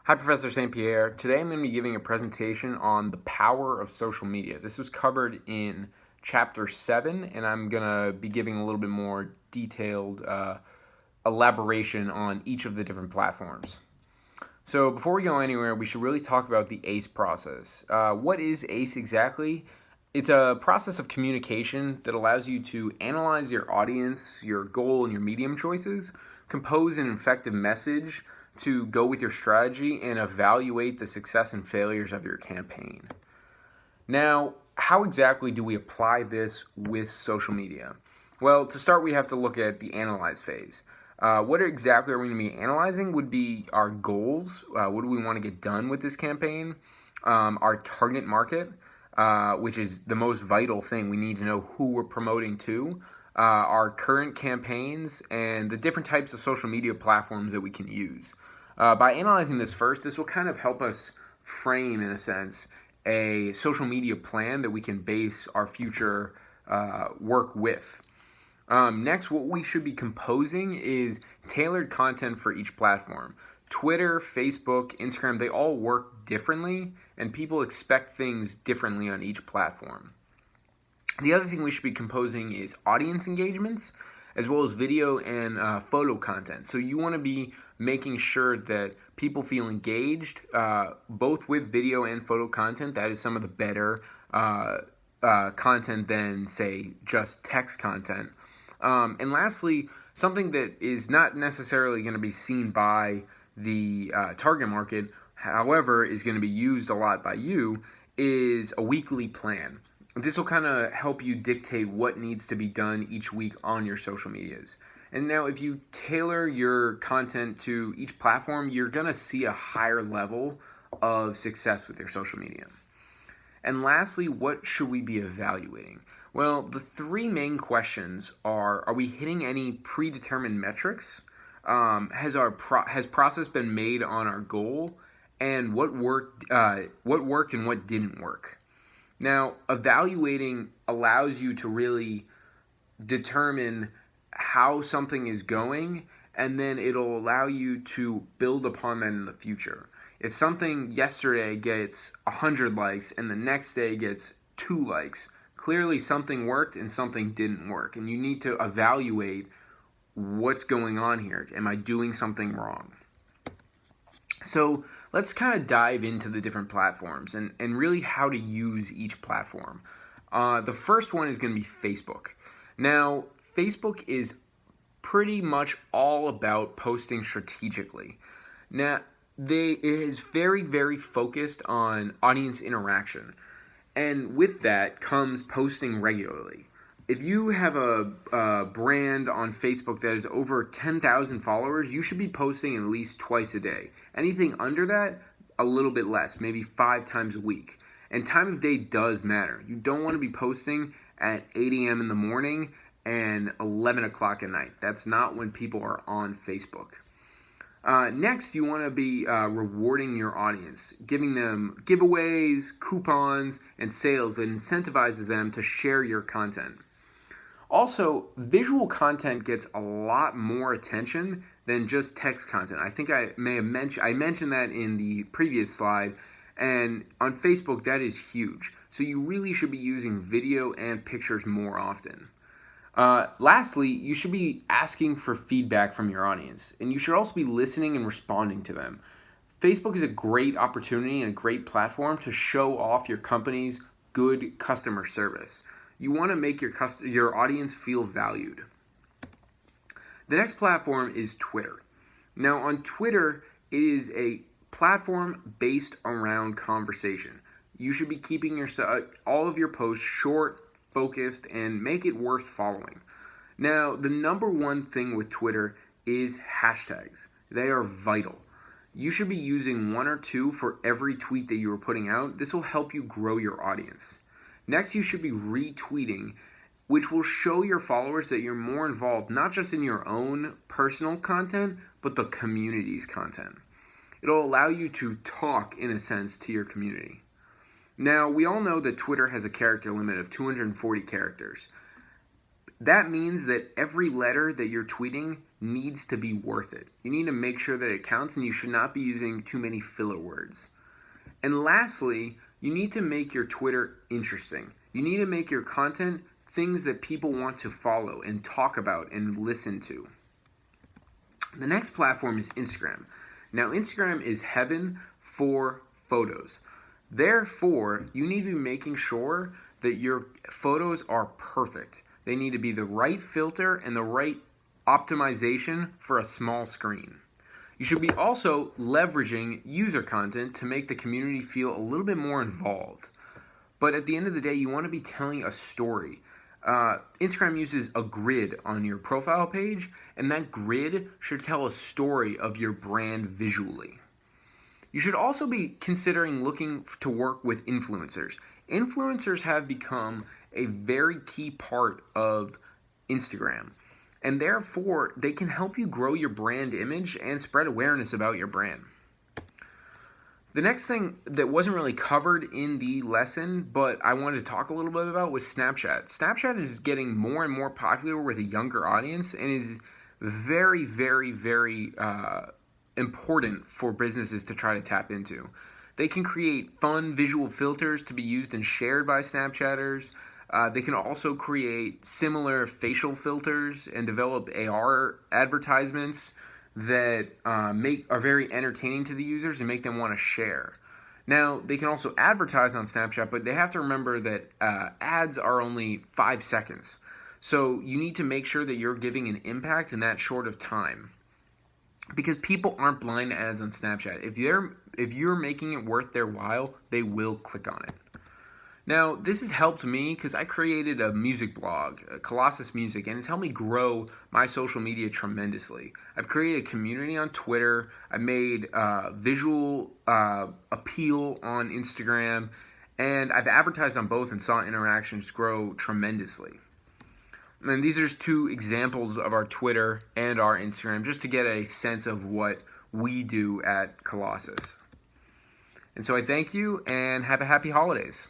Hi, Professor St. Pierre. Today I'm going to be giving a presentation on the power of social media. This was covered in Chapter 7, and I'm going to be giving a little bit more detailed elaboration on each of the different platforms. So before we go anywhere, we should really talk about the ACE process. What is ACE exactly? It's a process of communication that allows you to analyze your audience, your goal, and your medium choices, compose an effective message to go with your strategy, and evaluate the success and failures of your campaign. Now, how exactly do we apply this with social media? Well, to start, we have to look at the analyze phase. What exactly are we going to be analyzing would be our goals. What do we want to get done with this campaign? Our target market, which is the most vital thing. We need to know who we're promoting to, our current campaigns, and the different types of social media platforms that we can use. By analyzing this first, this will kind of help us frame, in a sense, a social media plan that we can base our future work with. Next, what we should be composing is tailored content for each platform. Twitter, Facebook, Instagram, they all work differently, and people expect things differently on each platform. The other thing we should be composing is audience engagements, as well as video and photo content. So you want to be making sure that people feel engaged, both with video and photo content. That is some of the better content than, say, just text content. And lastly, something that is not necessarily going to be seen by the target market, however, is going to be used a lot by you, is a weekly plan. This will kind of help you dictate what needs to be done each week on your social medias. And now if you tailor your content to each platform, you're going to see a higher level of success with your social media. And lastly, what should we be evaluating? Well, the three main questions are we hitting any predetermined metrics? Has process been made on our goal? And what worked and what didn't work? Now, evaluating allows you to really determine how something is going, and then it'll allow you to build upon that in the future. If something yesterday gets 100 likes and the next day gets 2 likes, clearly something worked and something didn't work, and you need to evaluate what's going on here. Am I doing something wrong? So let's kind of dive into the different platforms and really how to use each platform. The first one is going to be Facebook. Now, Facebook is pretty much all about posting strategically. Now, it is very, very focused on audience interaction. And with that comes posting regularly. If you have a brand on Facebook that has over 10,000 followers, you should be posting at least twice a day. Anything under that, a little bit less, maybe 5 times a week. And time of day does matter. You don't want to be posting at 8 a.m. in the morning and 11 o'clock at night. That's not when people are on Facebook. Next, you want to be rewarding your audience, giving them giveaways, coupons, and sales that incentivizes them to share your content. Also, visual content gets a lot more attention than just text content. I think I mentioned that in the previous slide, and on Facebook that is huge. So you really should be using video and pictures more often. Lastly, you should be asking for feedback from your audience, and you should also be listening and responding to them. Facebook is a great opportunity and a great platform to show off your company's good customer service. You want to make your audience feel valued. The next platform is Twitter. Now, on Twitter, it is a platform based around conversation. You should be keeping all of your posts short, focused, and make it worth following. Now, the number one thing with Twitter is hashtags. They are vital. You should be using 1 or 2 for every tweet that you are putting out. This will help you grow your audience. Next, you should be retweeting, which will show your followers that you're more involved, not just in your own personal content, but the community's content. It'll allow you to talk, in a sense, to your community. Now, we all know that Twitter has a character limit of 240 characters. That means that every letter that you're tweeting needs to be worth it. You need to make sure that it counts, and you should not be using too many filler words. And lastly, you need to make your Twitter interesting. You need to make your content things that people want to follow and talk about and listen to. The next platform is Instagram. Now, Instagram is heaven for photos. Therefore, you need to be making sure that your photos are perfect. They need to be the right filter and the right optimization for a small screen. You should be also leveraging user content to make the community feel a little bit more involved. But at the end of the day, you want to be telling a story. Instagram uses a grid on your profile page, and that grid should tell a story of your brand visually. You should also be considering looking to work with influencers. Influencers have become a very key part of Instagram, and therefore they can help you grow your brand image and spread awareness about your brand. The next thing that wasn't really covered in the lesson, but I wanted to talk a little bit about, was Snapchat. Snapchat is getting more and more popular with a younger audience and is very, very, very important for businesses to try to tap into. They can create fun visual filters to be used and shared by Snapchatters. They can also create similar facial filters and develop AR advertisements that are very entertaining to the users and make them want to share. Now, they can also advertise on Snapchat, but they have to remember that ads are only 5 seconds. So you need to make sure that you're giving an impact in that short of time, because people aren't blind to ads on Snapchat. If you're making it worth their while, they will click on it. Now, this has helped me because I created a music blog, Colossus Music, and it's helped me grow my social media tremendously. I've created a community on Twitter. I made visual appeal on Instagram, and I've advertised on both and saw interactions grow tremendously. And these are just two examples of our Twitter and our Instagram, just to get a sense of what we do at Colossus. And so I thank you and have a happy holidays.